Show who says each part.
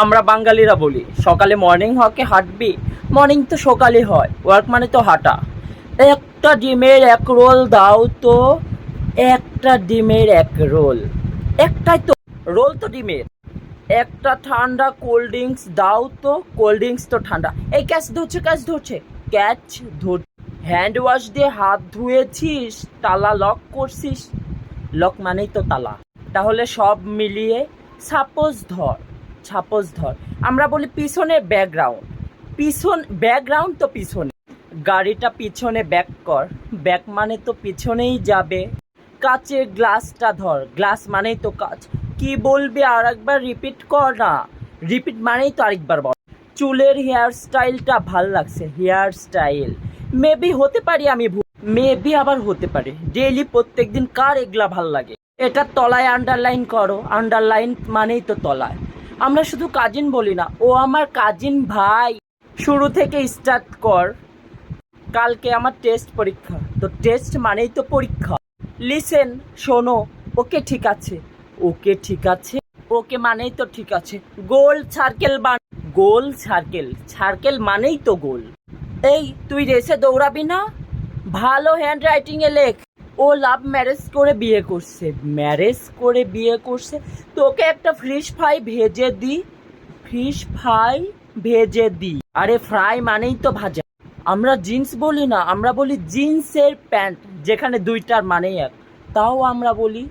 Speaker 1: আমরা বাঙালিরা বলি সকালে মর্নিং হকে হাঁটবি। মর্নিং তো সকালে হয়, ওয়ার্ক মানে তো হাঁটা। একটা ডিমের এক রোল দাও তো। একটা ডিমের এক রোল। একটাই তো রোল, তো ডিমের। একটা ঠান্ডা কোল্ড ড্রিঙ্কস দাও তো। কোল্ড ড্রিঙ্কস তো ঠান্ডা। এই ক্যাচ ধরছে, ক্যাচ ধরছে, ক্যাচ ধর। হ্যান্ড ওয়াশ দিয়ে হাত ধুয়েছিস, তালা লক করছিস। লক মানেই তো তালা। তাহলে সব মিলিয়ে সাপোজ ধর, সাপোজ ধর আমরা বলি পিছনে ব্যাকগ্রাউন্ড। ব্যাকগ্রাউন্ড তো পিছনে। গাড়িটা পিছনে ব্যাক কর। ব্যাক মানে তো পিছনেই যাবে। কাচের গ্লাসটা ধর, গ্লাস মানেই তো কাচ। কি বলবি আর একবার রিপিট কর না। রিপিট মানেই তো আরেকবার বল। চুলের হেয়ার স্টাইলটা ভাল লাগছে, হেয়ার স্টাইল। মেবি হতে পারি আমি ভুল, মেবি আবার হতে পারে। ডেইলি প্রত্যেকদিন কার এগুলা ভাল লাগে? এটা তলায় আন্ডারলাইন করো, আন্ডারলাইন মানেই তো তলায়। আমরা শুধু কাজিন বলি না, ও আমার কাজিন ভাই। শুরু থেকে স্টার্ট কর। কালকে আমার টেস্ট পরীক্ষা, তো টেস্ট মানেই তো পরীক্ষা। লিসেন, শোনো। ওকে ঠিক আছে, ওকে ঠিক আছে, ওকে মানেই তো ঠিক আছে। গোল সার্কেল গোল সার্কেল, সার্কেল মানেই তো গোল। এই তুই রেসে দৌড়াবি না? ভালো হ্যান্ড রাইটিং এ লেখ। ও লাভ ম্যারেজ করে বিয়ে করছে, ম্যারেজ করে বিয়ে করছে। তোকে একটা ফিশ ফ্রাই ভেজে দি। ফিশ ফ্রাই ভেজে দি। আরে ফ্রাই মানেই তো ভাজা। আমরা জিন্স বলি না, আমরা বলি জিন্সের প্যান্ট, যেখানে দুইটার মানেই এক। তাও আমরা বলি